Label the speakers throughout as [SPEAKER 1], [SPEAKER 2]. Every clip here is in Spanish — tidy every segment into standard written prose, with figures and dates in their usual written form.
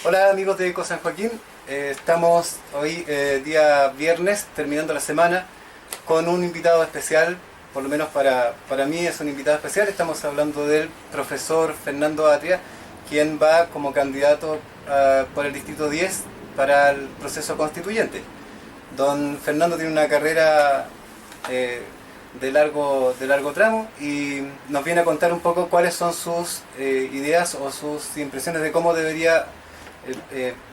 [SPEAKER 1] Hola amigos de Eco San Joaquín, estamos hoy día viernes terminando la semana con un invitado especial, por lo menos para mí es un invitado especial. Estamos hablando del profesor Fernando Atria, quien va como candidato por el Distrito 10 para el proceso constituyente. Don Fernando tiene una carrera de largo tramo y nos viene a contar un poco cuáles son sus ideas o sus impresiones de cómo debería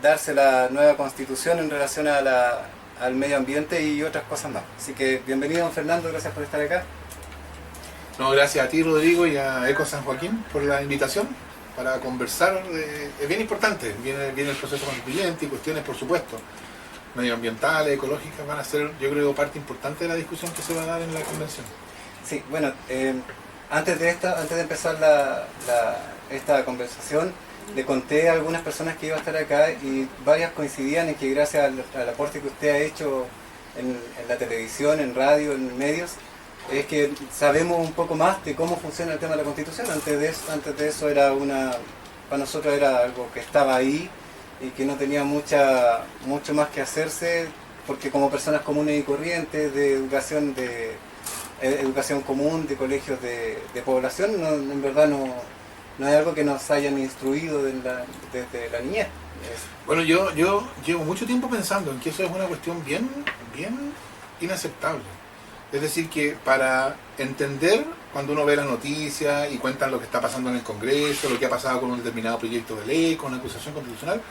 [SPEAKER 1] darse la nueva constitución en relación al medio ambiente y otras cosas más. Así que bienvenido don Fernando, gracias por estar acá.
[SPEAKER 2] No, gracias a ti Rodrigo y a Eco San Joaquín por la invitación para conversar. Es bien importante, viene el proceso constituyente y cuestiones, por supuesto, medioambientales, ecológicas, van a ser, yo creo, parte importante de la discusión que se va a dar en la convención.
[SPEAKER 1] Sí, bueno, antes de empezar esta conversación, le conté a algunas personas que iba a estar acá y varias coincidían en que gracias al aporte que usted ha hecho en la televisión, en radio, en medios, es que sabemos un poco más de cómo funciona el tema de la Constitución. Antes de eso para nosotros era algo que estaba ahí y que no tenía mucho más que hacerse, porque como personas comunes y corrientes de educación común, de colegios de población, en verdad no es algo que nos hayan instruido desde la niñez.
[SPEAKER 2] Bueno, yo llevo mucho tiempo pensando en que eso es una cuestión bien inaceptable. Es decir, que para entender, cuando uno ve las noticias y cuentan lo que está pasando en el Congreso, lo que ha pasado con un determinado proyecto de ley, con una acusación constitucional,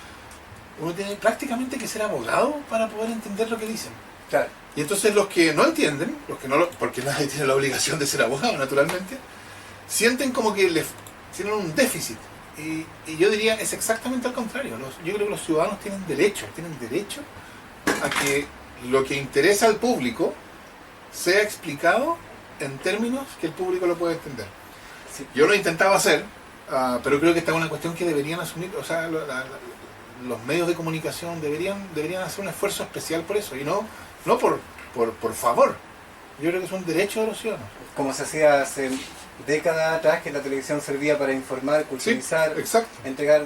[SPEAKER 2] uno tiene prácticamente que ser abogado para poder entender lo que dicen.
[SPEAKER 1] Claro.
[SPEAKER 2] Y entonces los que no entienden, porque nadie tiene la obligación de ser abogado, naturalmente, sienten como que tienen un déficit. Y yo diría, es exactamente al contrario. Yo creo que los ciudadanos tienen derecho a que lo que interesa al público sea explicado en términos que el público lo pueda entender.
[SPEAKER 1] Sí.
[SPEAKER 2] Yo lo he intentado hacer, pero creo que esta es una cuestión que deberían asumir, o sea, los medios de comunicación deberían hacer un esfuerzo especial por eso, y no por favor. Yo creo que es un derecho de los ciudadanos.
[SPEAKER 1] Como se hacía hace décadas atrás, que la televisión servía para informar, culturizar,
[SPEAKER 2] sí,
[SPEAKER 1] entregar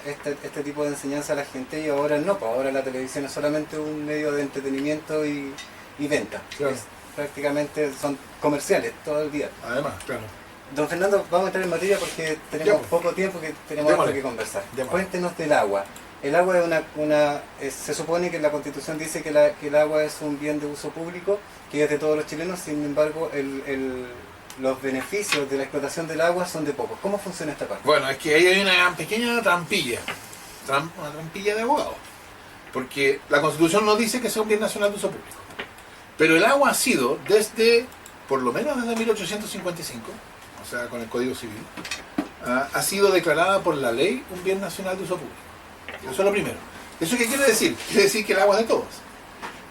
[SPEAKER 1] este tipo de enseñanza a la gente, y ahora no, pues ahora la televisión es solamente un medio de entretenimiento y venta.
[SPEAKER 2] Claro.
[SPEAKER 1] Prácticamente son comerciales todo el día.
[SPEAKER 2] Además, claro.
[SPEAKER 1] Don Fernando, vamos a entrar en materia porque tenemos poco tiempo, que tenemos algo que conversar. Cuéntenos del agua. El agua es se supone que la Constitución dice que el agua es un bien de uso público, que es de todos los chilenos. Sin embargo, los beneficios de la explotación del agua son de pocos. ¿Cómo funciona esta parte?
[SPEAKER 2] Bueno, es que ahí hay una pequeña trampilla, una trampilla de abogados, porque la Constitución no dice que sea un bien nacional de uso público, pero el agua ha sido por lo menos desde 1855, o sea, con el Código Civil, ha sido declarada por la ley un bien nacional de uso público. Eso es lo primero. ¿Eso qué quiere decir? Quiere decir que el agua es de todos.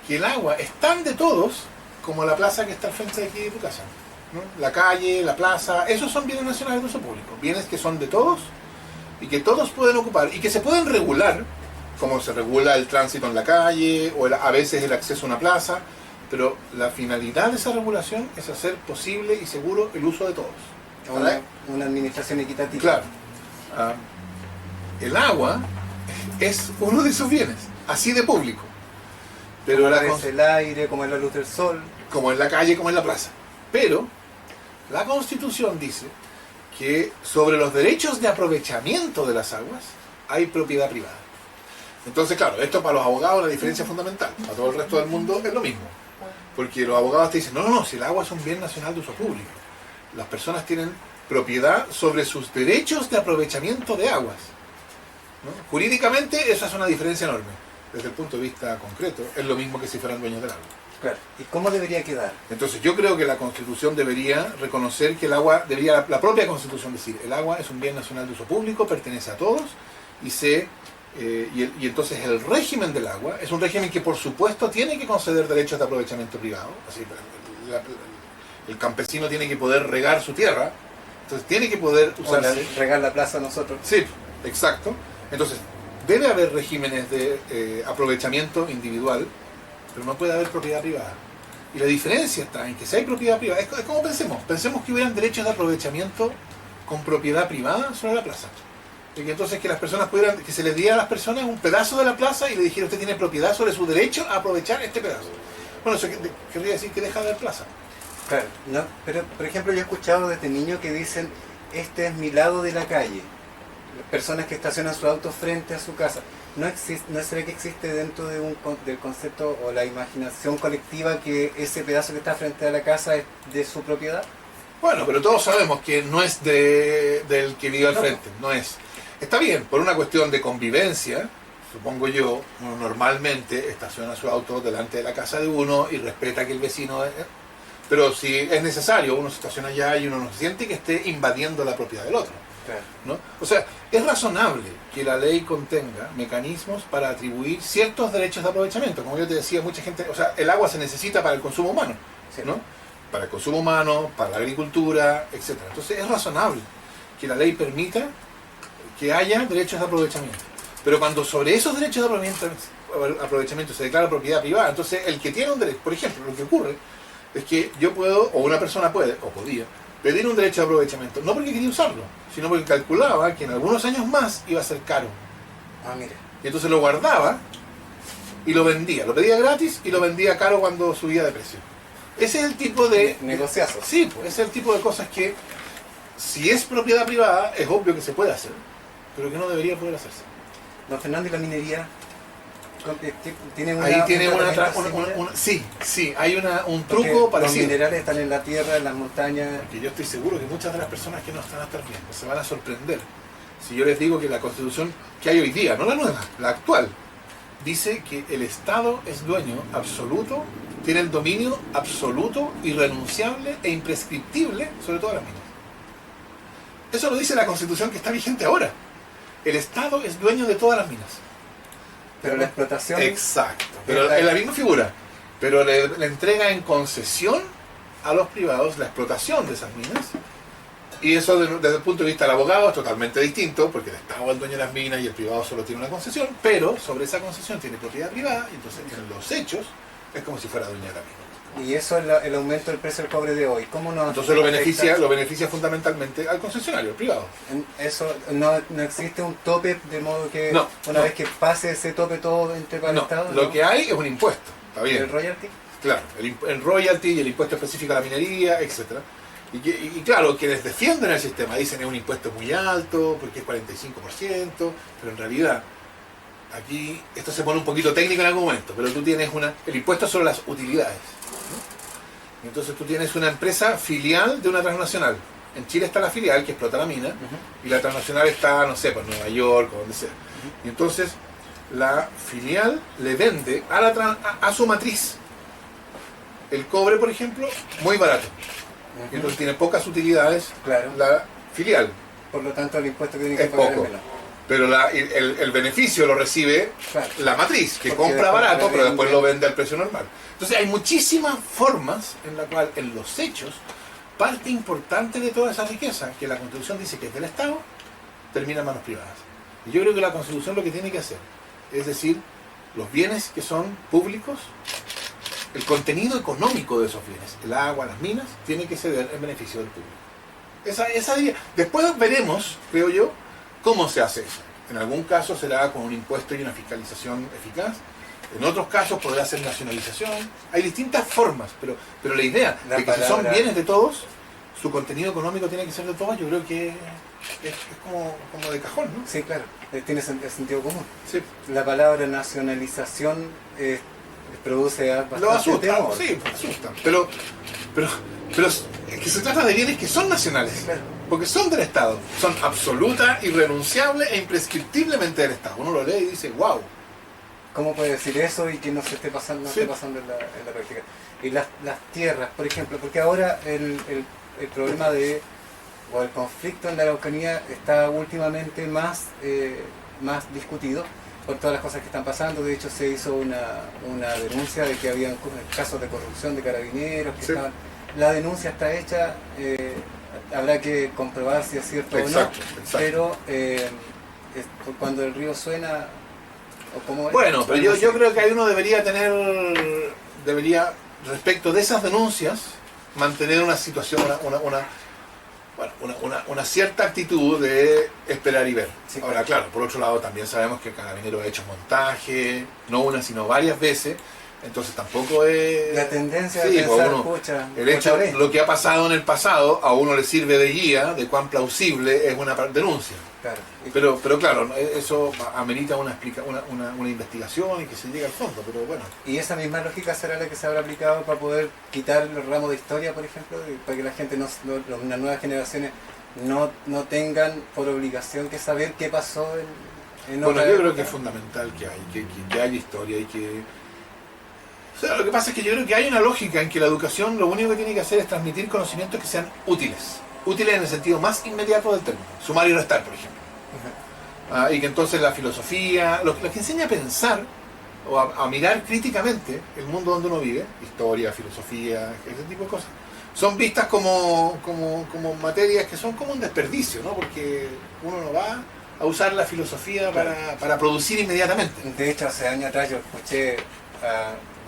[SPEAKER 2] Que el agua es tan de todos como la plaza que está al frente de aquí de tu casa, ¿no? La calle, la plaza, esos son bienes nacionales de uso público. Bienes que son de todos y que todos pueden ocupar y que se pueden regular, como se regula el tránsito en la calle o a veces el acceso a una plaza, pero la finalidad de esa regulación es hacer posible y seguro el uso de todos.
[SPEAKER 1] Una administración equitativa.
[SPEAKER 2] Claro. El agua es uno de esos bienes, así de público. Pero
[SPEAKER 1] como es el aire, como es la luz del sol.
[SPEAKER 2] Como en la calle, como en la plaza. Pero la Constitución dice que sobre los derechos de aprovechamiento de las aguas hay propiedad privada. Entonces, claro, esto para los abogados es la diferencia fundamental. Para todo el resto del mundo es lo mismo. Porque los abogados te dicen, no, si el agua es un bien nacional de uso público. Las personas tienen propiedad sobre sus derechos de aprovechamiento de aguas, ¿no? Jurídicamente eso es una diferencia enorme. Desde el punto de vista concreto, es lo mismo que si fueran dueños del agua.
[SPEAKER 1] Claro. ¿Y cómo debería quedar?
[SPEAKER 2] Entonces yo creo que la Constitución debería reconocer que el agua, la propia Constitución decir, el agua es un bien nacional de uso público, pertenece a todos, y entonces el régimen del agua es un régimen que por supuesto tiene que conceder derechos de aprovechamiento privado. Así, el campesino tiene que poder regar su tierra, entonces tiene que poder usarse.
[SPEAKER 1] Regar la plaza nosotros.
[SPEAKER 2] Sí, exacto. Entonces debe haber regímenes de aprovechamiento individual, pero no puede haber propiedad privada. Y la diferencia está en que si hay propiedad privada, es como pensemos que hubieran derechos de aprovechamiento con propiedad privada sobre la plaza. Y que entonces que las personas pudieran, que se les diera a las personas un pedazo de la plaza y le dijera usted tiene propiedad sobre su derecho a aprovechar este pedazo. Bueno, eso querría decir que deja de haber plaza.
[SPEAKER 1] Claro, no, pero por ejemplo yo he escuchado desde niño que dicen, este es mi lado de la calle. Personas que estacionan su auto frente a su casa. ¿No se ve que existe dentro de del concepto o la imaginación colectiva que ese pedazo que está frente a la casa es de su propiedad?
[SPEAKER 2] Bueno, pero todos sabemos que no es del que vive al
[SPEAKER 1] No.
[SPEAKER 2] frente, no es. Está bien, por una cuestión de convivencia, supongo yo, uno normalmente estaciona su auto delante de la casa de uno y respeta que el vecino... Pero si es necesario, uno se estaciona allá y uno no siente que esté invadiendo la propiedad del otro.
[SPEAKER 1] Claro.
[SPEAKER 2] ¿No? O sea, es razonable que la ley contenga mecanismos para atribuir ciertos derechos de aprovechamiento. Como yo te decía, mucha gente... O sea, el agua se necesita para el consumo humano,
[SPEAKER 1] Sí.
[SPEAKER 2] ¿no? Para el consumo humano, para la agricultura, etc. Entonces es razonable que la ley permita que haya derechos de aprovechamiento. Pero cuando sobre esos derechos de aprovechamiento se declara propiedad privada, entonces el que tiene un derecho, por ejemplo, lo que ocurre es que yo puedo, o una persona puede, o podía, pedir un derecho de aprovechamiento, no porque quería usarlo, sino porque calculaba que en algunos años más iba a ser caro.
[SPEAKER 1] Ah, mira.
[SPEAKER 2] Y entonces lo guardaba y lo vendía. Lo pedía gratis y lo vendía caro cuando subía de precio. Ese es el tipo de...
[SPEAKER 1] Negociazos.
[SPEAKER 2] Sí, pues ese es el tipo de cosas que, si es propiedad privada, es obvio que se puede hacer, pero que no debería poder hacerse.
[SPEAKER 1] Don Fernando, ¿y la minería? ¿Tiene una,
[SPEAKER 2] Ahí tiene
[SPEAKER 1] un
[SPEAKER 2] una,
[SPEAKER 1] tratamiento similar?
[SPEAKER 2] sí, hay un
[SPEAKER 1] Porque
[SPEAKER 2] truco
[SPEAKER 1] los
[SPEAKER 2] parecido.
[SPEAKER 1] minerales están en la tierra, en las montañas.
[SPEAKER 2] Que yo estoy seguro que muchas de las personas que nos están hasta viendo se van a sorprender si yo les digo que la constitución que hay hoy día, no la nueva, la actual, dice que el Estado es dueño absoluto, tiene el dominio absoluto, irrenunciable e imprescriptible sobre todas las minas. Eso lo dice la constitución que está vigente ahora. El Estado es dueño de todas las minas.
[SPEAKER 1] Pero la explotación...
[SPEAKER 2] Exacto. Pero es la misma figura. Pero le entrega en concesión a los privados la explotación de esas minas. Y eso desde el punto de vista del abogado es totalmente distinto, porque el Estado es el dueño de las minas y el privado solo tiene una concesión, pero sobre esa concesión tiene propiedad privada, y entonces en los hechos es como si fuera dueño de la mina.
[SPEAKER 1] Y eso es el aumento del precio del cobre de hoy. ¿Cómo nos
[SPEAKER 2] Entonces lo
[SPEAKER 1] afecta?
[SPEAKER 2] beneficia fundamentalmente al concesionario, al privado.
[SPEAKER 1] Eso no existe un tope, de modo que
[SPEAKER 2] No,
[SPEAKER 1] una
[SPEAKER 2] no.
[SPEAKER 1] vez que pase ese tope todo entre para el
[SPEAKER 2] No,
[SPEAKER 1] Estado.
[SPEAKER 2] lo
[SPEAKER 1] ¿no?
[SPEAKER 2] que hay es un impuesto, está bien.
[SPEAKER 1] ¿El royalty?
[SPEAKER 2] Claro, el royalty y el impuesto específico a la minería, etcétera. Y claro, quienes defienden el sistema dicen que es un impuesto muy alto, porque es 45%, pero en realidad, aquí, esto se pone un poquito técnico en algún momento, pero tú tienes el impuesto sobre las utilidades, ¿no? Y entonces tú tienes una empresa filial de una transnacional. En Chile está la filial que explota la mina, y la transnacional está, no sé, pues Nueva York o donde sea. Y entonces, la filial le vende a su matriz el cobre, por ejemplo, muy barato. Y entonces tiene pocas utilidades,
[SPEAKER 1] Claro.
[SPEAKER 2] la filial,
[SPEAKER 1] Por lo tanto, el impuesto que tiene que
[SPEAKER 2] es
[SPEAKER 1] pagar
[SPEAKER 2] poco.
[SPEAKER 1] es menor.
[SPEAKER 2] Pero el beneficio lo recibe
[SPEAKER 1] Claro.
[SPEAKER 2] la matriz, que
[SPEAKER 1] Porque
[SPEAKER 2] compra
[SPEAKER 1] después
[SPEAKER 2] barato,
[SPEAKER 1] le
[SPEAKER 2] pero después
[SPEAKER 1] vende.
[SPEAKER 2] lo vende al precio normal. Entonces hay muchísimas formas en la cual, en los hechos, parte importante de toda esa riqueza, que la Constitución dice que es del Estado, termina en manos privadas. Y yo creo que la Constitución lo que tiene que hacer es decir, los bienes que son públicos, el contenido económico de esos bienes, el agua, las minas, tiene que ceder en beneficio del público. Después veremos, creo yo, cómo se hace eso. En algún caso será con un impuesto y una fiscalización eficaz. En otros casos podrá ser nacionalización. Hay distintas formas, pero la idea
[SPEAKER 1] La
[SPEAKER 2] de que si son
[SPEAKER 1] palabra-
[SPEAKER 2] bienes de todos, su contenido económico tiene que ser de todos, yo creo que es como de cajón, ¿no?
[SPEAKER 1] Sí, claro, tiene sentido común.
[SPEAKER 2] Sí.
[SPEAKER 1] La palabra nacionalización produce bastante
[SPEAKER 2] Lo asusta,
[SPEAKER 1] temor.
[SPEAKER 2] sí, asusta. Pero es que se trata de bienes que son nacionales,
[SPEAKER 1] Claro.
[SPEAKER 2] porque son del Estado, son absoluta, irrenunciable e imprescriptiblemente del Estado. Uno lo lee y dice, wow.
[SPEAKER 1] ¿Cómo puede decir eso y que no se esté pasando,
[SPEAKER 2] Sí.
[SPEAKER 1] esté pasando en la práctica? Y las tierras, por ejemplo, porque ahora el problema o el conflicto en la Araucanía está últimamente más discutido por todas las cosas que están pasando. De hecho, se hizo una denuncia de que había casos de corrupción de carabineros que
[SPEAKER 2] Sí.
[SPEAKER 1] estaban... La denuncia está hecha, habrá que comprobar si es cierto
[SPEAKER 2] Exacto,
[SPEAKER 1] o no,
[SPEAKER 2] exacto.
[SPEAKER 1] pero cuando el río suena... ¿O cómo es?
[SPEAKER 2] Bueno, pero
[SPEAKER 1] Suena
[SPEAKER 2] yo
[SPEAKER 1] así.
[SPEAKER 2] creo que ahí uno debería, respecto de esas denuncias, mantener una situación, bueno, una cierta actitud de esperar y ver.
[SPEAKER 1] Sí,
[SPEAKER 2] Ahora, claro, por otro lado también sabemos que Carabineros ha hecho montaje, no una sino varias veces, entonces tampoco es...
[SPEAKER 1] La tendencia
[SPEAKER 2] Sí,
[SPEAKER 1] a
[SPEAKER 2] pues
[SPEAKER 1] pensar,
[SPEAKER 2] uno-
[SPEAKER 1] pucha,
[SPEAKER 2] El hecho,
[SPEAKER 1] otra vez.
[SPEAKER 2] lo que ha pasado en el pasado, a uno le sirve de guía de cuán plausible es una denuncia.
[SPEAKER 1] Claro.
[SPEAKER 2] Pero claro, eso amerita una investigación y que se llegue al fondo, pero bueno.
[SPEAKER 1] Y esa misma lógica será la que se habrá aplicado para poder quitar los ramos de historia, por ejemplo, y para que la gente, las nuevas generaciones, no tengan por obligación que saber qué pasó en
[SPEAKER 2] Bueno,
[SPEAKER 1] otra
[SPEAKER 2] yo creo
[SPEAKER 1] época.
[SPEAKER 2] que es fundamental que haya historia y que... O sea, lo que pasa es que yo creo que hay una lógica en que la educación lo único que tiene que hacer es transmitir conocimientos que sean útiles. Útiles en el sentido más inmediato del término. Sumar y restar, por ejemplo. Y que entonces la filosofía, lo que enseña a pensar o a mirar críticamente el mundo donde uno vive, historia, filosofía, ese tipo de cosas, son vistas como materias que son como un desperdicio, ¿no? Porque uno no va a usar la filosofía para producir inmediatamente.
[SPEAKER 1] De hecho, hace años atrás yo escuché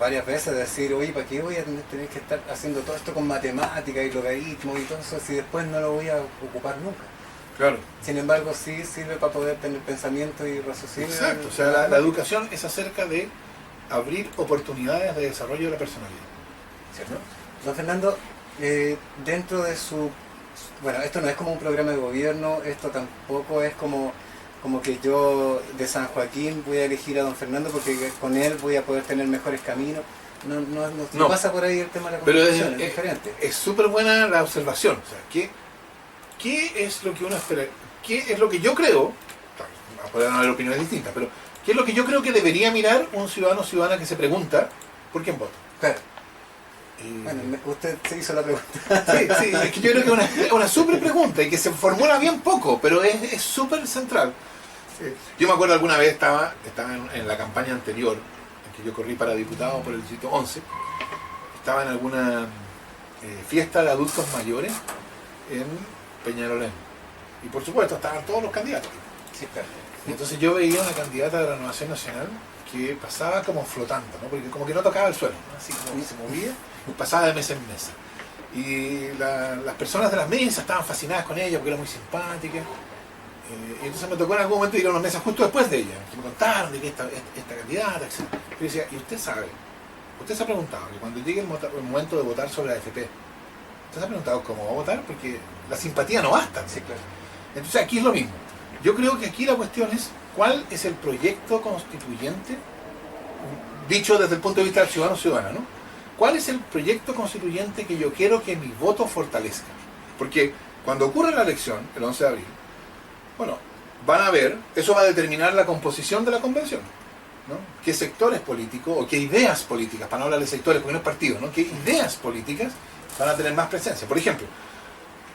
[SPEAKER 1] varias veces decir, oye, ¿para qué voy a tener que estar haciendo todo esto con matemáticas y logaritmos y todo eso si después no lo voy a ocupar nunca?
[SPEAKER 2] Claro.
[SPEAKER 1] Sin embargo, sí sirve para poder tener pensamiento y raciocinio.
[SPEAKER 2] Exacto, o sea, la educación es acerca de abrir oportunidades de desarrollo de la personalidad.
[SPEAKER 1] ¿Cierto? Don Fernando, dentro de su... Bueno, esto no es como un programa de gobierno, esto tampoco es como que yo de San Joaquín voy a elegir a don Fernando porque con él voy a poder tener mejores caminos. No pasa por ahí el tema de la
[SPEAKER 2] Pero
[SPEAKER 1] constitución, es diferente.
[SPEAKER 2] es súper buena la observación. O sea, ¿qué es lo que uno espera? ¿Qué es lo que yo creo? Pueden haber opiniones distintas, pero ¿qué es lo que yo creo que debería mirar un ciudadano o ciudadana que se pregunta por quién vota?
[SPEAKER 1] Claro.
[SPEAKER 2] Y-
[SPEAKER 1] Bueno, usted se hizo la pregunta.
[SPEAKER 2] Sí, es que yo creo que es una súper pregunta y que se formula bien poco, pero es súper central. Yo me acuerdo alguna vez estaba en la campaña anterior, en que yo corrí para diputado por el distrito 11, estaba en alguna fiesta de adultos mayores en Peñalolén. Y por supuesto estaban todos los candidatos.
[SPEAKER 1] Sí, claro.
[SPEAKER 2] Y entonces yo veía una candidata de la Renovación Nacional que pasaba como flotando, ¿no? Porque como que no tocaba el suelo, ¿no? Así como se movía y pasaba de mesa en mesa. Y las personas de las mesas estaban fascinadas con ella porque era muy simpática. Y entonces me tocó en algún momento ir a una mesa justo después de ella, que me contaron de que esta candidata, etc. Yo decía, y usted sabe, usted se ha preguntado que cuando llegue el momento de votar sobre la AFP, usted se ha preguntado cómo va a votar, porque la simpatía no basta.
[SPEAKER 1] Sí, claro.
[SPEAKER 2] Entonces aquí es lo mismo. Yo creo que aquí la cuestión es cuál es el proyecto constituyente, dicho desde el punto de vista del ciudadano o ciudadana, ¿no? ¿Cuál es el proyecto constituyente que yo quiero que mi voto fortalezca? Porque cuando ocurre la elección, el 11 de abril, bueno, van a ver, eso va a determinar la composición de la convención, ¿no? ¿Qué sectores políticos o qué ideas políticas, para no hablar de sectores porque no es partido, ¿no? ¿Qué ideas políticas van a tener más presencia? Por ejemplo,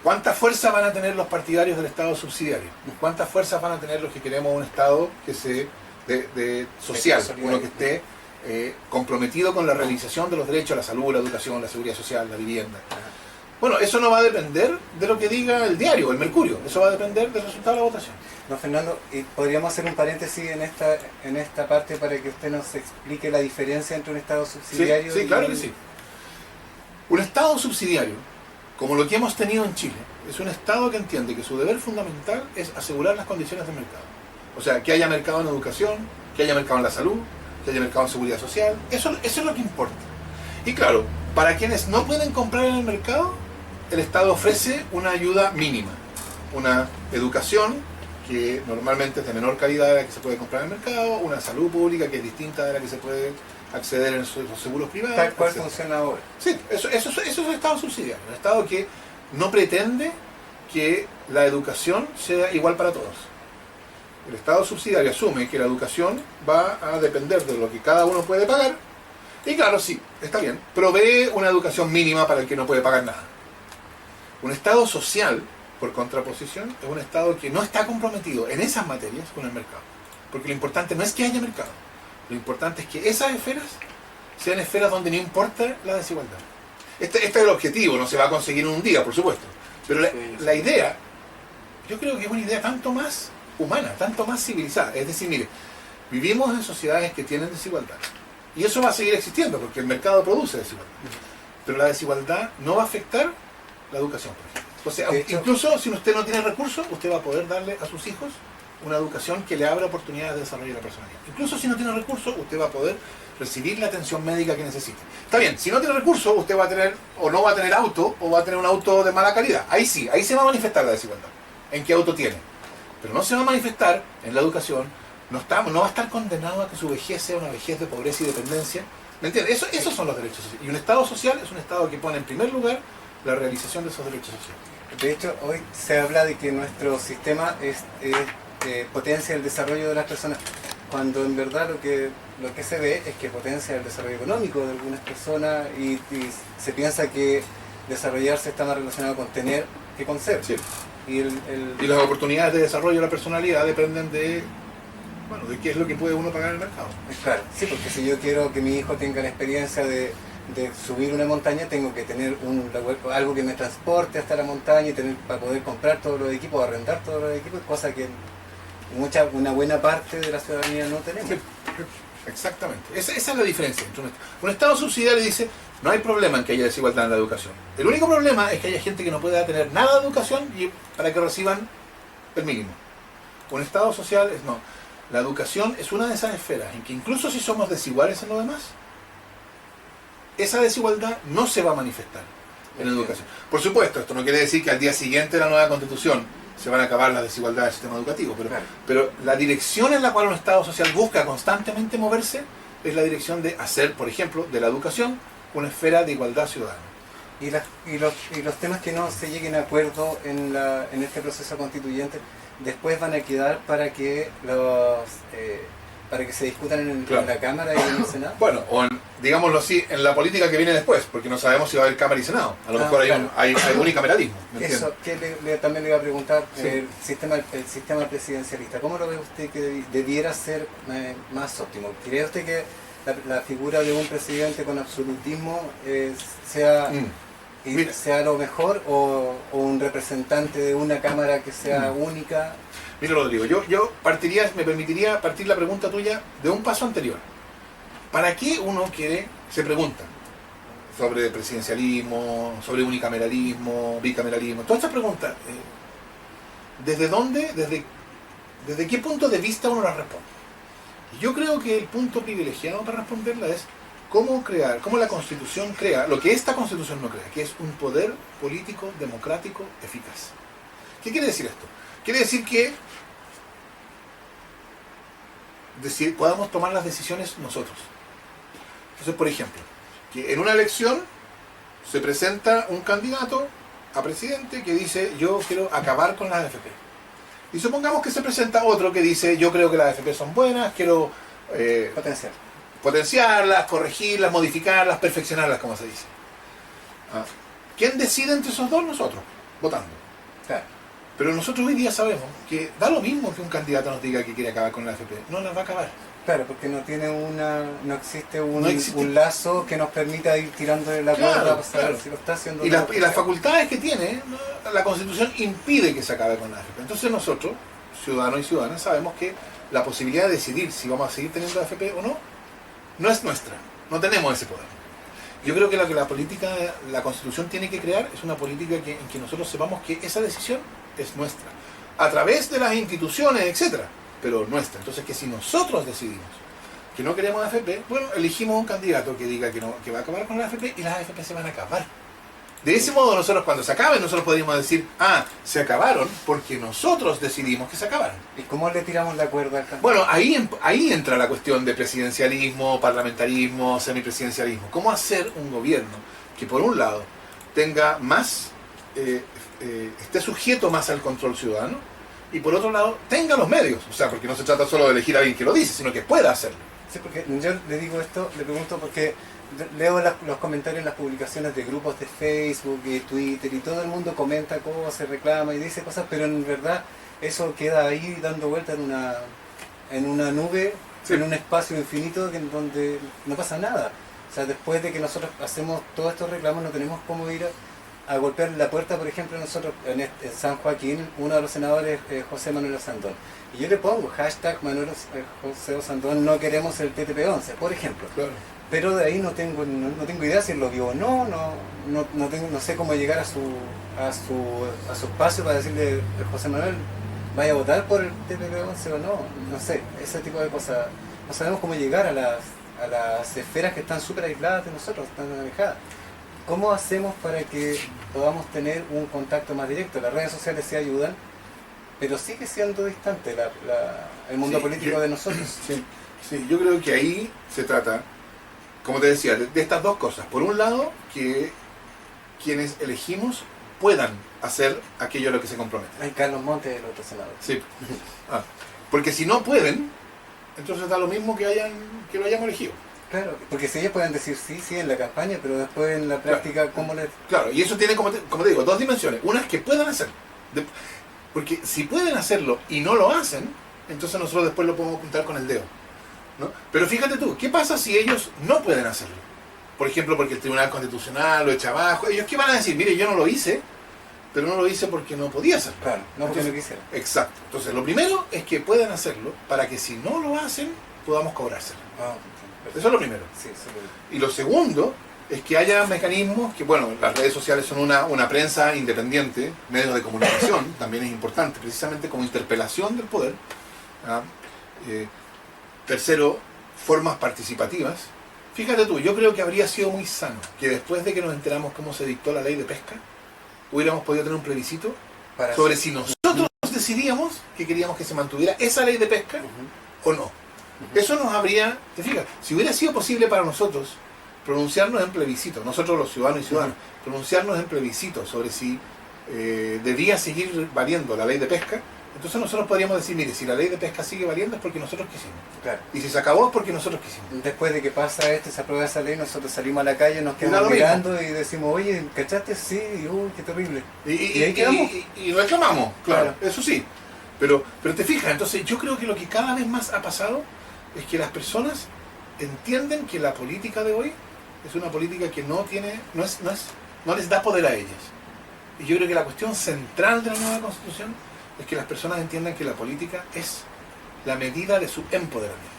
[SPEAKER 2] ¿cuánta fuerza van a tener los partidarios del Estado subsidiario? ¿Cuántas fuerzas van a tener los que queremos un Estado que de social, uno que esté comprometido con la realización de los derechos a la salud, la educación, la seguridad social, la vivienda? Bueno, eso no va a depender de lo que diga el diario, el Mercurio, eso va a depender del resultado de la votación.
[SPEAKER 1] Don Fernando, podríamos hacer un paréntesis en esta parte para que usted nos explique la diferencia entre un Estado subsidiario
[SPEAKER 2] Sí, claro que sí. Un Estado subsidiario, como lo que hemos tenido en Chile, es un Estado que entiende que su deber fundamental es asegurar las condiciones del mercado. O sea, que haya mercado en educación, que haya mercado en la salud, que haya mercado en seguridad social, eso es lo que importa. Y claro, para quienes no pueden comprar en el mercado, el Estado ofrece una ayuda mínima, una educación que normalmente es de menor calidad de la que se puede comprar en el mercado, una salud pública que es distinta de la que se puede acceder en los seguros privados.
[SPEAKER 1] Tal cual
[SPEAKER 2] etc.
[SPEAKER 1] funciona ahora.
[SPEAKER 2] Sí, eso es un Estado subsidiario, un Estado que no pretende que la educación sea igual para todos. El Estado subsidiario asume que la educación va a depender de lo que cada uno puede pagar, y claro, sí, está bien, provee una educación mínima para el que no puede pagar nada. Un Estado social, por contraposición, es un Estado que no está comprometido en esas materias con el mercado. Porque lo importante no es que haya mercado, lo importante es que esas esferas sean esferas donde no importa la desigualdad. Este es el objetivo, no se va a conseguir en un día, por supuesto. Pero la idea, yo creo que es una idea tanto más humana, tanto más civilizada. Es decir, mire, vivimos en sociedades que tienen desigualdad. Y eso va a seguir existiendo, porque el mercado produce desigualdad. Pero la desigualdad no va a afectar la educación, por ejemplo. O sea,
[SPEAKER 1] De hecho,
[SPEAKER 2] incluso si usted no tiene recursos, usted va a poder darle a sus hijos una educación que le abra oportunidades de desarrollo de la personalidad. Incluso si no tiene recursos, usted va a poder recibir la atención médica que necesite. Está bien, si no tiene recursos, usted va a tener, o no va a tener auto, o va a tener un auto de mala calidad. Ahí sí, ahí se va a manifestar la desigualdad. En qué auto tiene. Pero no se va a manifestar en la educación, no va a estar condenado a que su vejez sea una vejez de pobreza y dependencia. ¿Me entiendes? Esos son los derechos sociales. Y un Estado social es un Estado que pone en primer lugar la realización de esos derechos sociales.
[SPEAKER 1] de hecho, hoy se habla de que nuestro sistema potencia el desarrollo de las personas, cuando en verdad lo que se ve es que potencia el desarrollo económico de algunas personas y se piensa que desarrollarse está más relacionado con tener que con ser.
[SPEAKER 2] Sí.
[SPEAKER 1] Y
[SPEAKER 2] las oportunidades de desarrollo de la personalidad dependen de qué es lo que puede uno pagar en el mercado.
[SPEAKER 1] Claro, sí, porque si yo quiero que mi hijo tenga la experiencia de subir una montaña, tengo que tener algo que me transporte hasta la montaña y tener para poder comprar todos los equipos, arrendar todos los equipos, cosa que una buena parte de la ciudadanía no tenemos.
[SPEAKER 2] Sí, exactamente. Esa es la diferencia. Un Estado subsidiario dice, no hay problema en que haya desigualdad en la educación. El único problema es que haya gente que no pueda tener nada de educación para que reciban el mínimo. Un Estado social es no. La educación es una de esas esferas en que incluso si somos desiguales en lo demás, esa desigualdad no se va a manifestar en la educación. Por supuesto, esto no quiere decir que al día siguiente de la nueva Constitución se van a acabar las desigualdades del sistema educativo, pero la dirección en la cual un Estado social busca constantemente moverse es la dirección de hacer, por ejemplo, de la educación una esfera de igualdad ciudadana.
[SPEAKER 1] Y los temas que no se lleguen a acuerdo en este proceso constituyente después van a quedar para que se discutan en la Cámara y en el Senado.
[SPEAKER 2] Bueno, digámoslo así, en la política que viene después, porque no sabemos si va a haber Cámara y Senado. A lo mejor hay unicameralismo.
[SPEAKER 1] Eso, que también le iba a preguntar, sí. El sistema presidencialista, ¿cómo lo ve usted que debiera ser más óptimo? ¿Cree usted que la figura de un presidente con absolutismo sea lo mejor o un representante de una Cámara que sea única?
[SPEAKER 2] Mira, Rodrigo, yo me permitiría partir la pregunta tuya de un paso anterior. ¿Para qué uno se pregunta sobre presidencialismo, sobre unicameralismo, bicameralismo? Todas estas preguntas, ¿desde qué punto de vista uno las responde? Y yo creo que el punto privilegiado para responderla es cómo la Constitución crea lo que esta Constitución no crea, que es un poder político, democrático, eficaz. ¿Qué quiere decir esto? Quiere decir que podamos tomar las decisiones nosotros. Entonces, por ejemplo, que en una elección se presenta un candidato a presidente que dice yo quiero acabar con las AFP. Y supongamos que se presenta otro que dice yo creo que las AFP son buenas, quiero potenciarlas, corregirlas, modificarlas, perfeccionarlas, como se dice. ¿Quién decide entre esos dos? Nosotros, votando.
[SPEAKER 1] Claro.
[SPEAKER 2] Pero nosotros hoy día sabemos que da lo mismo que un candidato nos diga que quiere acabar con la AFP. No las va a acabar.
[SPEAKER 1] Claro, porque no existe un lazo que nos permita ir tirando de la cuerda para saber si lo está haciendo.
[SPEAKER 2] Y las facultades que tiene, la Constitución impide que se acabe con la AFP. Entonces nosotros, ciudadanos y ciudadanas, sabemos que la posibilidad de decidir si vamos a seguir teniendo AFP o no es nuestra. No tenemos ese poder. Yo creo que lo que la Constitución tiene que crear es una política en que nosotros sepamos que esa decisión es nuestra, a través de las instituciones, etcétera, pero nuestra. Entonces, que si nosotros decidimos que no queremos AFP, bueno, elegimos un candidato que diga que va a acabar con la AFP y las AFP se van a acabar. De ese modo, nosotros cuando se acaben, nosotros podríamos decir, se acabaron porque nosotros decidimos que se acabaron.
[SPEAKER 1] ¿Y cómo le tiramos la cuerda al candidato?
[SPEAKER 2] Bueno, ahí entra la cuestión de presidencialismo, parlamentarismo, semipresidencialismo. ¿Cómo hacer un gobierno que por un lado tenga más esté sujeto más al control ciudadano y por otro lado tenga los medios, o sea, porque no se trata solo de elegir a alguien que lo dice, sino que pueda hacerlo.
[SPEAKER 1] Sí, porque yo le digo esto, le pregunto porque leo los comentarios en las publicaciones de grupos de Facebook y Twitter y todo el mundo comenta cosas, reclama y dice cosas, pero en verdad eso queda ahí dando vuelta en una nube, sí, en un espacio infinito en donde no pasa nada. O sea, después de que nosotros hacemos todos estos reclamos no tenemos cómo ir a golpear la puerta. Por ejemplo, nosotros en San Joaquín, uno de los senadores es José Manuel Osandón, y yo le pongo hashtag Manuel José Osandón, no queremos el TTP-11, por ejemplo.
[SPEAKER 2] Claro.
[SPEAKER 1] pero de ahí no tengo idea si él lo vio o no, no sé cómo llegar a su espacio para decirle, José Manuel, vaya a votar por el TPP-11 o no sé, ese tipo de cosas. No sabemos cómo llegar a las esferas que están súper aisladas de nosotros, están alejadas. ¿Cómo hacemos para que podamos tener un contacto más directo? Las redes sociales sí ayudan, pero sigue siendo distante el mundo político de nosotros.
[SPEAKER 2] Sí, yo creo que ahí se trata, como te decía, de estas dos cosas. Por un lado, que quienes elegimos puedan hacer aquello a lo que se comprometen.
[SPEAKER 1] Hay Carlos Montes, el otro senador.
[SPEAKER 2] Sí. Porque si no pueden, entonces da lo mismo que lo hayan elegido.
[SPEAKER 1] Claro, porque si ellos pueden decir sí en la campaña, pero después en la práctica, ¿cómo les...?
[SPEAKER 2] Claro, y eso tiene, como te digo, dos dimensiones. Una es que puedan hacerlo. Porque si pueden hacerlo y no lo hacen, entonces nosotros después lo podemos apuntar con el dedo, ¿no? Pero fíjate tú, ¿qué pasa si ellos no pueden hacerlo? Por ejemplo, porque el Tribunal Constitucional lo echa abajo. ¿Ellos qué van a decir? Mire, yo no lo hice, pero no lo hice porque no podía hacerlo.
[SPEAKER 1] Claro, no porque no quisiera.
[SPEAKER 2] Exacto. Entonces, lo primero es que puedan hacerlo para que si no lo hacen, podamos cobrárselo. Eso es lo primero.
[SPEAKER 1] Sí,
[SPEAKER 2] y lo segundo es que haya mecanismos que, bueno, las redes sociales son una prensa independiente, medios de comunicación, también es importante, precisamente como interpelación del poder. Tercero, formas participativas. Fíjate tú, yo creo que habría sido muy sano que después de que nos enteramos cómo se dictó la ley de pesca, hubiéramos podido tener un plebiscito sobre si nosotros decidíamos que queríamos que se mantuviera esa ley de pesca o no. Eso nos habría, te fijas, si hubiera sido posible para nosotros pronunciarnos en plebiscito, nosotros los ciudadanos y ciudadanas, pronunciarnos en plebiscito sobre si debía seguir valiendo la ley de pesca, entonces nosotros podríamos decir, mire, si la ley de pesca sigue valiendo es porque nosotros quisimos.
[SPEAKER 1] Claro.
[SPEAKER 2] Y si se acabó es porque nosotros quisimos.
[SPEAKER 1] Después de que pasa se aprueba esa ley, nosotros salimos a la calle, nos quedamos mirando y decimos, oye, ¿cachaste? Sí, uy, qué terrible.
[SPEAKER 2] Y ahí quedamos. Y reclamamos, claro, eso sí. Pero te fijas, entonces yo creo que lo que cada vez más ha pasado es que las personas entienden que la política de hoy es una política que no les da poder a ellas. Y yo creo que la cuestión central de la nueva Constitución es que las personas entiendan que la política es la medida de su empoderamiento.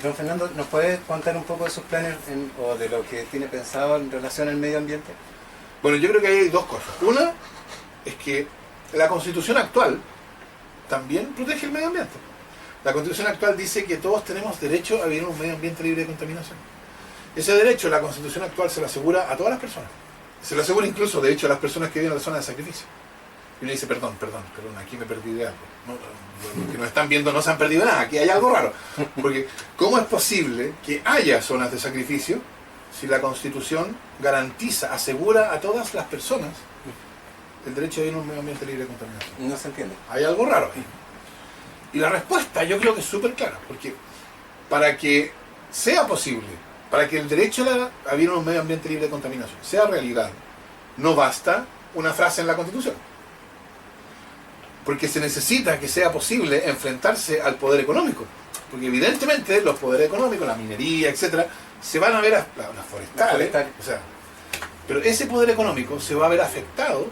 [SPEAKER 1] Don Fernando, ¿nos puede contar un poco de sus planes o de lo que tiene pensado en relación al medio ambiente?
[SPEAKER 2] Bueno, yo creo que ahí hay dos cosas. Una es que la Constitución actual también protege el medio ambiente. La Constitución actual dice que todos tenemos derecho a vivir en un medio ambiente libre de contaminación. Ese derecho la Constitución actual se lo asegura a todas las personas. Se lo asegura incluso, de hecho, a las personas que viven en la zona de sacrificio. Y uno dice, perdón, aquí me perdí de algo. Los que nos están viendo no se han perdido nada, aquí hay algo raro. Porque, ¿cómo es posible que haya zonas de sacrificio si la Constitución garantiza, asegura a todas las personas el derecho a vivir en un medio ambiente libre de contaminación?
[SPEAKER 1] No se entiende.
[SPEAKER 2] Hay algo raro ahí. Y la respuesta yo creo que es súper clara, porque para que sea posible, para que el derecho a vivir en un medio ambiente libre de contaminación sea realidad, no basta una frase en la Constitución. Porque se necesita que sea posible enfrentarse al poder económico. Porque evidentemente los poderes económicos, la minería, etcétera, se van a ver, las forestales, o sea, pero ese poder económico se va a ver afectado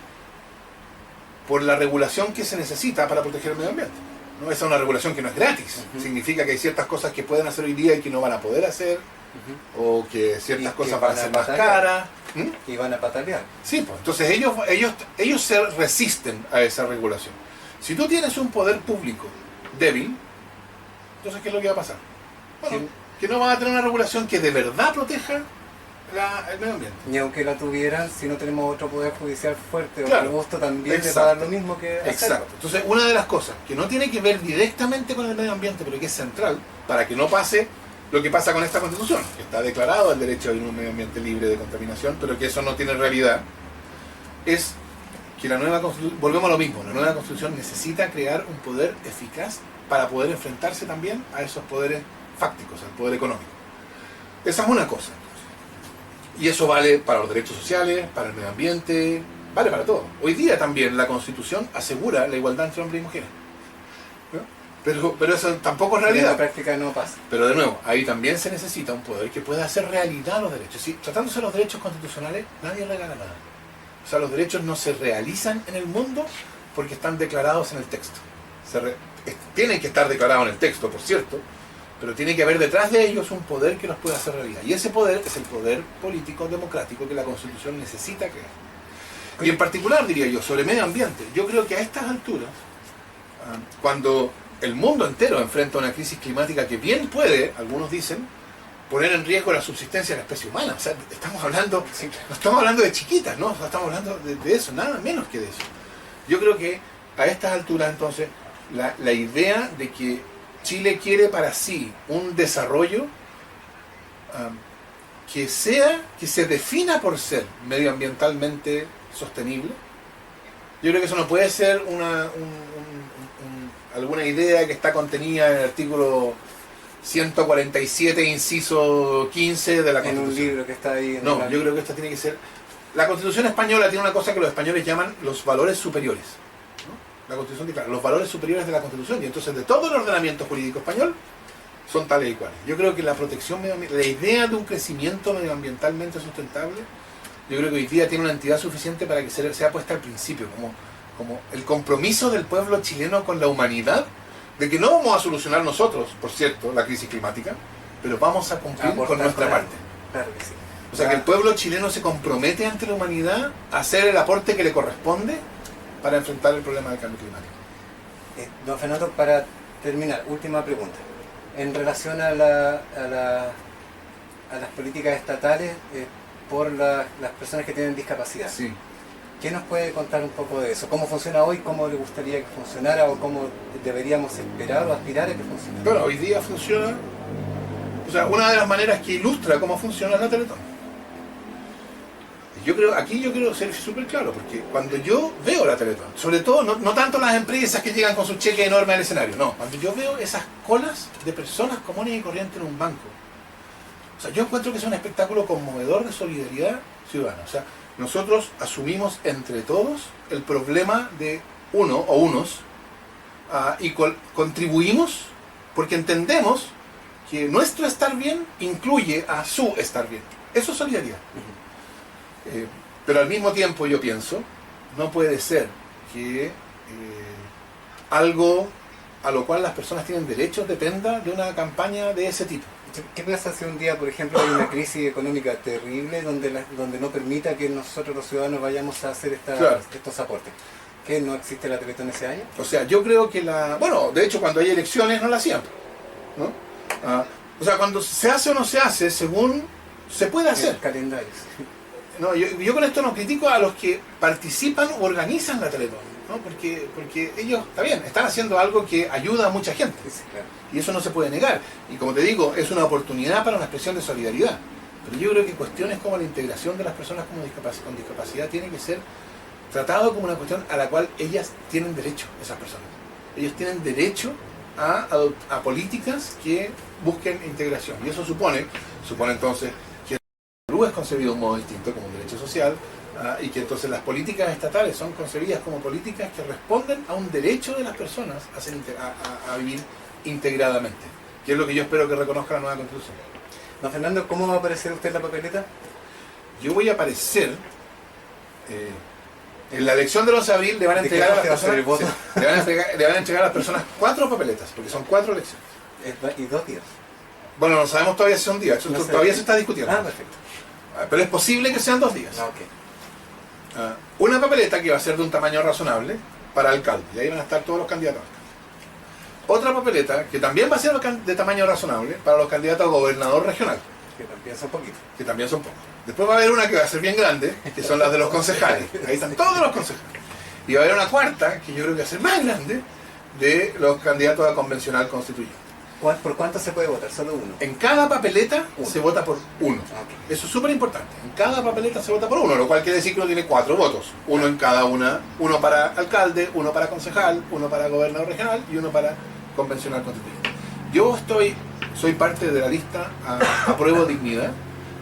[SPEAKER 2] por la regulación que se necesita para proteger el medio ambiente. ¿No? Esa es una regulación que no es gratis. Significa que hay ciertas cosas que pueden hacer hoy día y que no van a poder hacer, o que ciertas cosas van a ser más caras.
[SPEAKER 1] Y van a patalear.
[SPEAKER 2] Sí, pues entonces ellos se resisten a esa regulación. Si tú tienes un poder público débil, entonces ¿qué es lo que va a pasar? Bueno, que no van a tener una regulación que de verdad proteja el medio ambiente.
[SPEAKER 1] Y aunque la tuvieran, si no tenemos otro poder judicial fuerte o
[SPEAKER 2] claro,
[SPEAKER 1] robusto, también les va a dar lo mismo que hacerlo.
[SPEAKER 2] Exacto. Entonces, una de las cosas que no tiene que ver directamente con el medio ambiente, pero que es central, para que no pase lo que pasa con esta Constitución, que está declarado el derecho a vivir en un medio ambiente libre de contaminación, pero que eso no tiene realidad, es que la nueva Constitución, volvemos a lo mismo, la nueva Constitución necesita crear un poder eficaz para poder enfrentarse también a esos poderes fácticos, al poder económico. Esa es una cosa. Y eso vale para los derechos sociales, para el medio ambiente, vale para todo. Hoy día también la Constitución asegura la igualdad entre hombres y mujeres. ¿No? Pero eso tampoco es realidad.
[SPEAKER 1] En la práctica no pasa.
[SPEAKER 2] Pero de nuevo, ahí también se necesita un poder que pueda hacer realidad los derechos. Si tratándose de los derechos constitucionales, nadie regala nada. O sea, los derechos no se realizan en el mundo porque están declarados en el texto. Tienen que estar declarados en el texto, por cierto, pero tiene que haber detrás de ellos un poder que los pueda hacer realidad. Y ese poder es el poder político democrático que la Constitución necesita crear. Y en particular, diría yo, sobre medio ambiente, yo creo que a estas alturas, cuando el mundo entero enfrenta una crisis climática que bien puede, algunos dicen, poner en riesgo la subsistencia de la especie humana. O sea, estamos hablando, no estamos hablando de chiquitas, ¿no? No estamos hablando de eso, nada menos que de eso. Yo creo que a estas alturas, entonces, la idea de que Chile quiere para sí un desarrollo que se defina por ser medioambientalmente sostenible, yo creo que eso no puede ser alguna idea que está contenida en el artículo 147, inciso 15 de la Constitución.
[SPEAKER 1] En un libro que está ahí.
[SPEAKER 2] No, yo creo que esta tiene que ser... La Constitución española tiene una cosa que los españoles llaman los valores superiores, ¿no? La Constitución declara los valores superiores de la Constitución, y entonces de todo el ordenamiento jurídico español son tales y cuales. Yo creo que la protección medioambiental, la idea de un crecimiento medioambientalmente sustentable, yo creo que hoy día tiene una entidad suficiente para que sea puesta al principio, como el compromiso del pueblo chileno con la humanidad, de que no vamos a solucionar nosotros, por cierto, la crisis climática, pero vamos a cumplir con nuestra parte.
[SPEAKER 1] Claro que sí.
[SPEAKER 2] O sea, que el pueblo chileno se compromete ante la humanidad a hacer el aporte que le corresponde para enfrentar el problema del cambio climático.
[SPEAKER 1] Don Fernando, para terminar, última pregunta. En relación a las políticas estatales por las personas que tienen discapacidad.
[SPEAKER 2] Sí.
[SPEAKER 1] ¿Qué nos puede contar un poco de eso? ¿Cómo funciona hoy? ¿Cómo le gustaría que funcionara? ¿O cómo deberíamos esperar o aspirar a que funcione?
[SPEAKER 2] Bueno, hoy día funciona... O sea, una de las maneras que ilustra cómo funciona es la Teletón. Yo quiero ser súper claro, porque cuando yo veo la Teletón, sobre todo, no tanto las empresas que llegan con su cheque enorme al escenario, no, cuando yo veo esas colas de personas comunes y corrientes en un banco, o sea, yo encuentro que es un espectáculo conmovedor de solidaridad ciudadana. O sea, nosotros asumimos entre todos el problema de uno o unos y contribuimos porque entendemos que nuestro estar bien incluye a su estar bien. Eso es solidaridad. Pero al mismo tiempo yo pienso, no puede ser que algo a lo cual las personas tienen derecho dependa de una campaña de ese tipo.
[SPEAKER 1] ¿Qué pasa si un día, por ejemplo, hay una crisis económica terrible donde no permita que nosotros los ciudadanos vayamos a hacer estos aportes? ¿Que no existe la Teletón ese año?
[SPEAKER 2] O sea, yo creo que bueno, de hecho cuando hay elecciones no la hacían, ¿no? O sea, cuando se hace o no se hace, según se puede hacer.
[SPEAKER 1] Calendarios.
[SPEAKER 2] No, yo con esto no critico a los que participan o organizan la Teletón, ¿no? Porque ellos, está bien, están haciendo algo que ayuda a mucha gente.
[SPEAKER 1] Sí, claro.
[SPEAKER 2] Y eso no se puede negar. Y como te digo, es una oportunidad para una expresión de solidaridad. Pero yo creo que cuestiones como la integración de las personas con discapacidad tienen que ser tratado como una cuestión a la cual ellas tienen derecho, esas personas. Ellos tienen derecho a políticas que busquen integración. Y eso supone entonces que la salud es concebida de un modo distinto como un derecho social, y que entonces las políticas estatales son concebidas como políticas que responden a un derecho de las personas a vivir integradamente, que es lo que yo espero que reconozca la nueva Constitución.
[SPEAKER 1] Don Fernando, ¿cómo va a aparecer usted en la papeleta?
[SPEAKER 2] Yo voy a aparecer en la elección del 11 de abril. Le van a entregar a las personas, le van a entregar a las personas 4 papeletas, porque son 4 elecciones.
[SPEAKER 1] ¿Y 2 días?
[SPEAKER 2] Bueno, no sabemos todavía si son días, eso todavía se está discutiendo.
[SPEAKER 1] Perfecto.
[SPEAKER 2] Pero es posible que sean 2 días.
[SPEAKER 1] Okay.
[SPEAKER 2] Una papeleta que va a ser de un tamaño razonable para alcalde, y ahí van a estar todos los candidatos. Otra papeleta que también va a ser de tamaño razonable para los candidatos a gobernador regional.
[SPEAKER 1] Que también son poquitos.
[SPEAKER 2] Que también son pocos. Después va a haber una que va a ser bien grande, que son las de los concejales. Ahí están todos los concejales. Y va a haber una cuarta, que yo creo que va a ser más grande, de los candidatos a convencional constituyente.
[SPEAKER 1] ¿Por cuánto se puede votar? ¿Solo uno?
[SPEAKER 2] En cada papeleta se vota por uno.
[SPEAKER 1] Okay.
[SPEAKER 2] Eso es súper importante. En cada papeleta se vota por uno, lo cual quiere decir que uno tiene 4 votos. Uno en cada una. Uno para alcalde, uno para concejal, uno para gobernador regional y uno para convencional constituyente. Yo soy parte de la lista Apruebo Dignidad,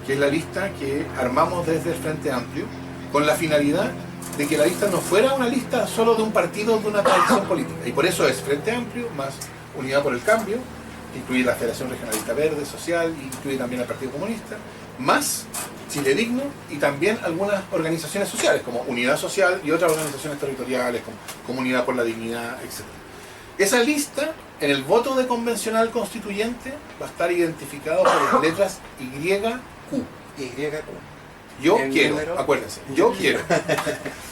[SPEAKER 2] que es la lista que armamos desde el Frente Amplio, con la finalidad de que la lista no fuera una lista solo de un partido o de una coalición política. Y por eso es Frente Amplio más Unidad por el Cambio, incluye la Federación Regionalista Verde Social, incluye también al Partido Comunista, más Chile Digno y también algunas organizaciones sociales como Unidad Social y otras organizaciones territoriales como Comunidad por la Dignidad, etc. Esa lista, en el voto de convencional constituyente, va a estar identificado por las letras YQ. Yo
[SPEAKER 1] El
[SPEAKER 2] quiero,
[SPEAKER 1] número-
[SPEAKER 2] acuérdense, yo quiero.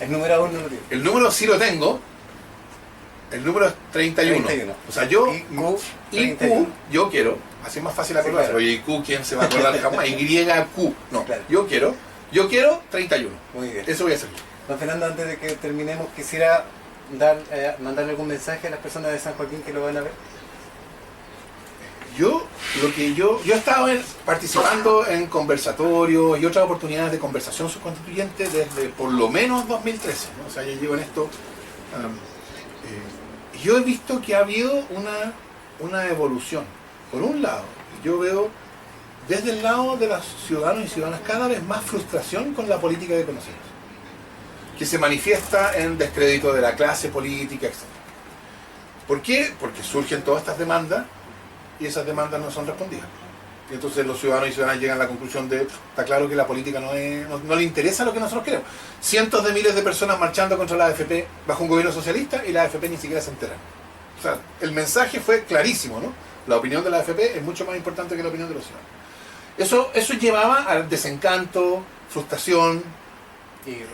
[SPEAKER 1] El número aún no lo tiene.
[SPEAKER 2] El número sí lo tengo. El número es 31.
[SPEAKER 1] 31.
[SPEAKER 2] O sea, yo,
[SPEAKER 1] IQ,
[SPEAKER 2] IQ, yo quiero. Así es más fácil acordarse.
[SPEAKER 1] claro.
[SPEAKER 2] Oye, IQ, ¿quién se va a acordar jamás? YQ. No,
[SPEAKER 1] Claro.
[SPEAKER 2] yo quiero 31.
[SPEAKER 1] Muy bien.
[SPEAKER 2] Eso voy a hacer yo.
[SPEAKER 1] Don Fernando, antes de que terminemos, quisiera mandarle algún mensaje a las personas de San Joaquín que lo van a ver.
[SPEAKER 2] Yo he estado participando en conversatorios y otras oportunidades de conversación subconstituyente desde por lo menos 2013, ¿no? O sea, yo llevo en esto. Yo he visto que ha habido una evolución. Por un lado, yo veo desde el lado de los ciudadanos y ciudadanas cada vez más frustración con la política que conocemos, que se manifiesta en descrédito de la clase política, etc. ¿Por qué? Porque surgen todas estas demandas y esas demandas no son respondidas. Y entonces los ciudadanos y ciudadanas llegan a la conclusión de, está claro que la política no le interesa lo que nosotros queremos. Cientos de miles de personas marchando contra la AFP bajo un gobierno socialista y la AFP ni siquiera se enteran. O sea, el mensaje fue clarísimo, ¿no? La opinión de la AFP es mucho más importante que la opinión de los ciudadanos. Eso llevaba al desencanto, frustración,
[SPEAKER 1] Y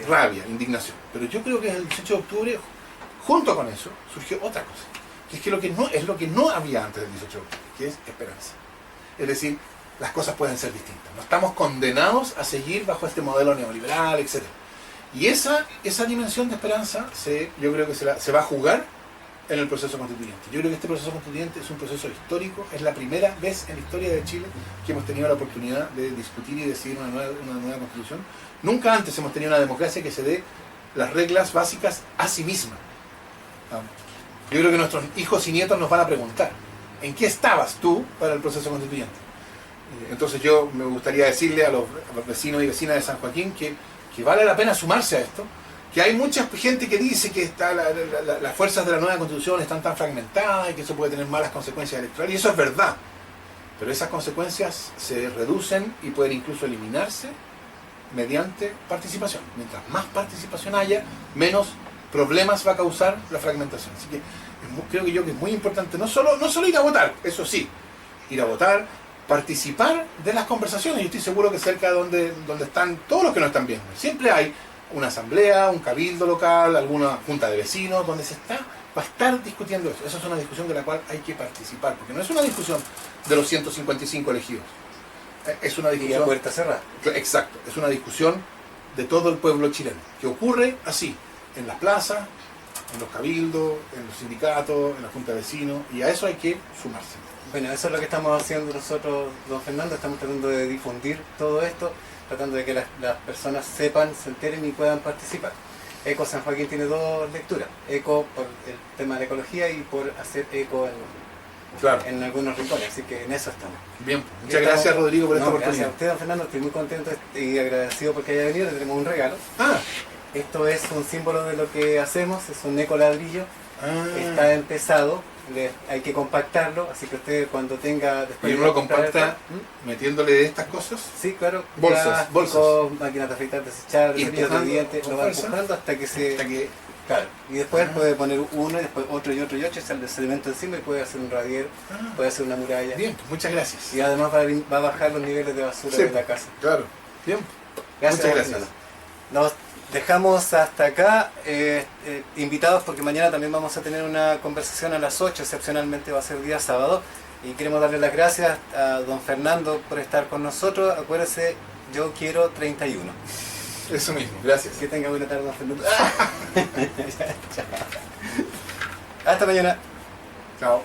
[SPEAKER 2] rabia, indignación. Pero yo creo que el 18 de octubre, junto con eso, surgió otra cosa. Que es que lo que no había antes del 18 de octubre, que es esperanza. Es decir, las cosas pueden ser distintas. No estamos condenados a seguir bajo este modelo neoliberal, etc. Y esa dimensión de esperanza yo creo que se va a jugar en el proceso constituyente. Yo creo que este proceso constituyente es un proceso histórico, es la primera vez en la historia de Chile que hemos tenido la oportunidad de discutir y decidir una nueva constitución. Nunca antes hemos tenido una democracia que se dé las reglas básicas a sí misma. Yo creo que nuestros hijos y nietos nos van a preguntar, ¿en qué estabas tú para el proceso constituyente? Entonces yo me gustaría decirle a los vecinos y vecinas de San Joaquín que vale la pena sumarse a esto, que hay mucha gente que dice que las fuerzas de la nueva constitución están tan fragmentadas y que eso puede tener malas consecuencias electorales, y eso es verdad, pero esas consecuencias se reducen y pueden incluso eliminarse mediante participación. Mientras más participación haya, menos problemas va a causar la fragmentación. Así que creo que es muy importante no solo ir a votar, eso sí, ir a votar, participar de las conversaciones. Yo estoy seguro que cerca de donde están todos los que nos están viendo, siempre hay una asamblea, un cabildo local, alguna junta de vecinos, donde va a estar discutiendo eso. Esa es una discusión de la cual hay que participar, porque no es una discusión de los 155 elegidos. Es una discusión...
[SPEAKER 1] Y a puerta cerrada.
[SPEAKER 2] Exacto, es una discusión de todo el pueblo chileno, que ocurre así, en las plazas, en los cabildos, en los sindicatos, en la junta de vecinos, y a eso hay que sumarse.
[SPEAKER 1] Bueno, eso es lo que estamos haciendo nosotros, don Fernando, estamos tratando de difundir todo esto, tratando de que las personas sepan, se enteren y puedan participar. Eco San Joaquín tiene dos lecturas, eco por el tema de la ecología y por hacer eco en algunos rincones, así que en eso estamos.
[SPEAKER 2] Bien, muchas gracias Rodrigo por esta oportunidad.
[SPEAKER 1] Gracias a usted, don Fernando, estoy muy contento y agradecido porque haya venido, le tenemos un regalo. Esto es un símbolo de lo que hacemos, es un eco ladrillo, está empezado, hay que compactarlo, así que usted cuando tenga...
[SPEAKER 2] ¿Y uno lo compacta metiéndole estas cosas?
[SPEAKER 1] Sí, claro.
[SPEAKER 2] Bolsas.
[SPEAKER 1] Máquinas de afeitar desechables, cepillos de dientes, lo va empujando hasta que se... Claro. Y después puede poner uno, y después otro y otro y otro, echar el sedimento encima y puede hacer un radier, puede hacer una muralla.
[SPEAKER 2] Bien, pues muchas gracias.
[SPEAKER 1] Y además va a bajar los niveles de basura de la casa.
[SPEAKER 2] Claro. Bien.
[SPEAKER 1] Gracias.
[SPEAKER 2] Muchas gracias.
[SPEAKER 1] Nos dejamos hasta acá, invitados porque mañana también vamos a tener una conversación a las 8, excepcionalmente va a ser día sábado, y queremos darle las gracias a don Fernando por estar con nosotros. Acuérdese, yo quiero 31.
[SPEAKER 2] Eso mismo, gracias.
[SPEAKER 1] Que tenga buena tarde, don Fernando. Hasta mañana.
[SPEAKER 2] Chao.